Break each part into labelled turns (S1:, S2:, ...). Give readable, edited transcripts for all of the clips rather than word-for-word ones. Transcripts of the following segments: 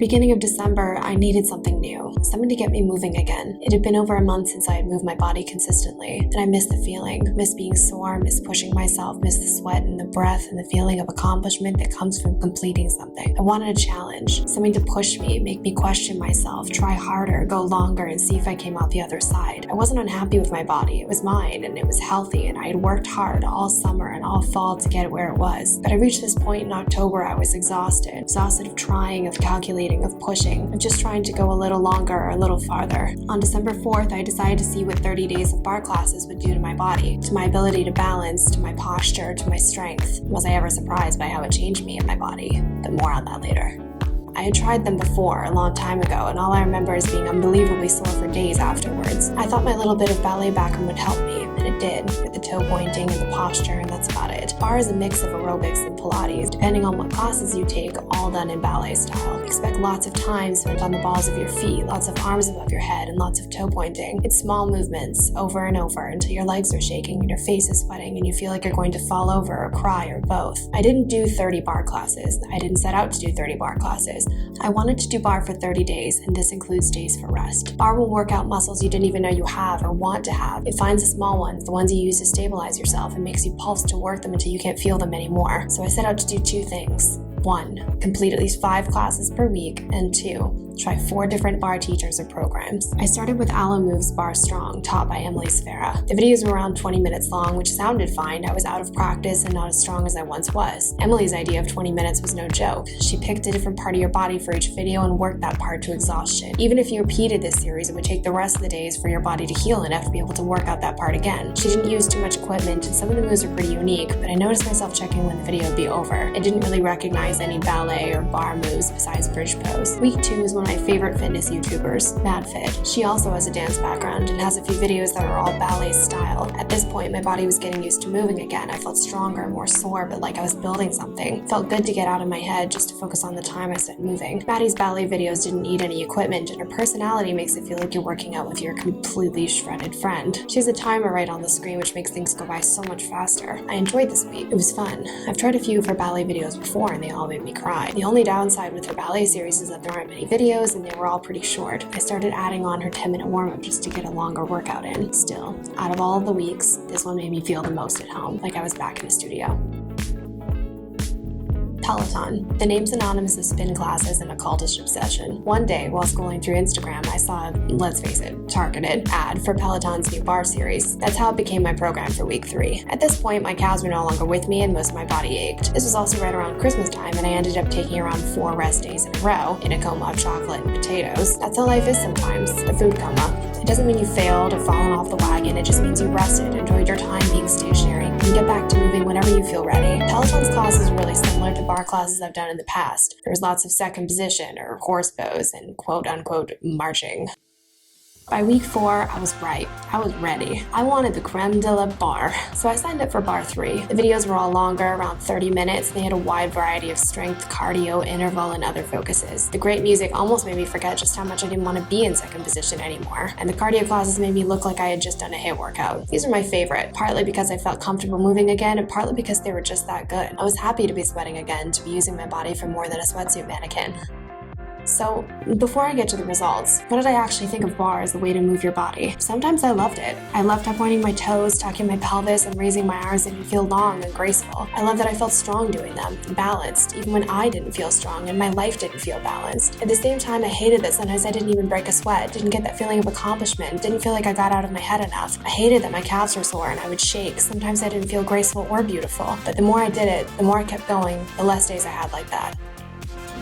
S1: beginning of December, I needed something new, something to get me moving again. It had been over a month since I had moved my body consistently, and I missed the feeling, missed being sore, missed pushing myself, missed the sweat and the breath and the feeling of accomplishment that comes from completing something. I wanted a challenge, something to push me, make me question myself, try harder, go longer, and see if I came out the other side. I wasn't unhappy with my body. It was mine, and it was healthy, and I had worked hard all summer and all fall to get it where it was. But I reached this point in October. I was exhausted of trying, of calculating, of pushing, of just trying to go a little longer or a little farther. On December 4th, I decided to see what 30 days of barre classes would do to my body, to my ability to balance, to my posture, to my strength. Was I ever surprised by how it changed me and my body? But more on that later. I had tried them before, a long time ago, and all I remember is being unbelievably sore for days afterwards. I thought my little bit of ballet background would help me, and it did, with the toe pointing and the posture, and that's about it. Barre is a mix of aerobics and Pilates, depending on what classes you take, all done in ballet style. Expect lots of time spent on the balls of your feet, lots of arms above your head, and lots of toe pointing. It's small movements, over and over, until your legs are shaking and your face is sweating and you feel like you're going to fall over or cry or both. I didn't do 30 barre classes. I didn't set out to do 30 barre classes. I wanted to do barre for 30 days, and this includes days for rest. Barre will work out muscles you didn't even know you have or want to have. It finds the small ones, the ones you use to stabilize yourself, and makes you pulse to work them until you can't feel them anymore. So I set out to do 2 things. 1, complete at least 5 classes per week, and 2, try 4 different barre teachers or programs. I started with Alo Moves Barre Strong, taught by Emily Sfera. The videos were around 20 minutes long, which sounded fine. I was out of practice and not as strong as I once was. Emily's idea of 20 minutes was no joke. She picked a different part of your body for each video and worked that part to exhaustion. Even if you repeated this series, it would take the rest of the days for your body to heal enough to be able to work out that part again. She didn't use too much equipment, and some of the moves are pretty unique, but I noticed myself checking when the video would be over. I didn't really recognize any ballet or barre moves besides bridge pose. Week 2 is one of my favorite fitness YouTubers, MadFit. She also has a dance background and has a few videos that are all ballet style. At this point, my body was getting used to moving again. I felt stronger, more sore, but like I was building something. It felt good to get out of my head just to focus on the time I spent moving. Maddie's ballet videos didn't need any equipment, and her personality makes it feel like you're working out with your completely shredded friend. She has a timer right on the screen, which makes things go by so much faster. I enjoyed this week. It was fun. I've tried a few of her ballet videos before, and they all made me cry. The only downside with her ballet series is that there aren't many videos, and they were all pretty short. I started adding on her 10-minute warm-up just to get a longer workout in. Still, out of all of the weeks, this one made me feel the most at home, like I was back in the studio. Peloton. The name's synonymous with spin classes and a cultish obsession. One day, while scrolling through Instagram, I saw a, let's face it, targeted ad for Peloton's new barre series. That's how it became my program for week 3. At this point, my calves were no longer with me and most of my body ached. This was also right around Christmas time, and I ended up taking around 4 rest days in a row in a coma of chocolate and potatoes. That's how life is sometimes, a food coma. It doesn't mean you failed or fallen off the wagon, it just means you rested, enjoyed your time being stationary, and get back to moving whenever you feel ready. Peloton's class is really similar to barre classes I've done in the past. There was lots of second position or horse pose and quote-unquote marching. By week 4, I was right. I was ready. I wanted the creme de la barre. So I signed up for barre 3. The videos were all longer, around 30 minutes. They had a wide variety of strength, cardio, interval, and other focuses. The great music almost made me forget just how much I didn't want to be in second position anymore. And the cardio classes made me look like I had just done a HIIT workout. These are my favorite, partly because I felt comfortable moving again, and partly because they were just that good. I was happy to be sweating again, to be using my body for more than a sweatsuit mannequin. So, before I get to the results, what did I actually think of barre as the way to move your body? Sometimes I loved it. I loved pointing my toes, tucking my pelvis, and raising my arms and feel long and graceful. I loved that I felt strong doing them, balanced, even when I didn't feel strong and my life didn't feel balanced. At the same time, I hated that sometimes I didn't even break a sweat, didn't get that feeling of accomplishment, didn't feel like I got out of my head enough. I hated that my calves were sore and I would shake. Sometimes I didn't feel graceful or beautiful. But the more I did it, the more I kept going, the less days I had like that.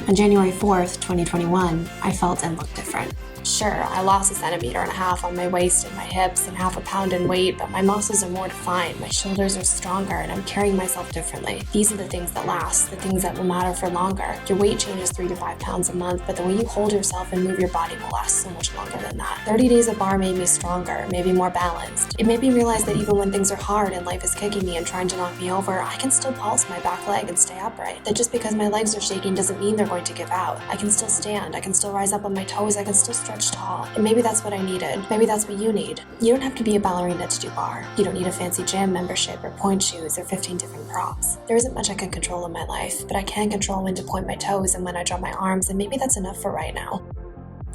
S1: On January 4th, 2021, I felt and looked different. Sure, I lost 1.5 centimeters on my waist and my hips and 0.5 pound in weight, but my muscles are more defined, my shoulders are stronger, and I'm carrying myself differently. These are the things that last, the things that will matter for longer. Your weight changes 3 to 5 pounds a month, but the way you hold yourself and move your body will last so much longer than that. 30 days of barre made me stronger, made me more balanced. It made me realize that even when things are hard and life is kicking me and trying to knock me over, I can still pulse my back leg and stay upright. That just because my legs are shaking doesn't mean they're going to give out. I can still stand, I can still rise up on my toes, I can still stretch much tall. And maybe that's what I needed. Maybe that's what you need. You don't have to be a ballerina to do barre. You don't need a fancy gym membership or point shoes or 15 different props. There isn't much I can control in my life, but I can control when to point my toes and when I drop my arms, and maybe that's enough for right now.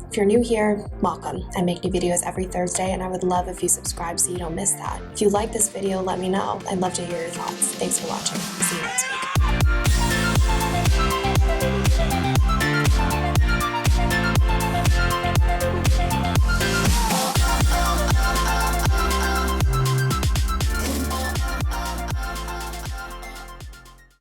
S1: If you're new here, welcome. I make new videos every Thursday, and I would love if you subscribe so you don't miss that. If you like this video, let me know. I'd love to hear your thoughts. Thanks for watching. See you next week.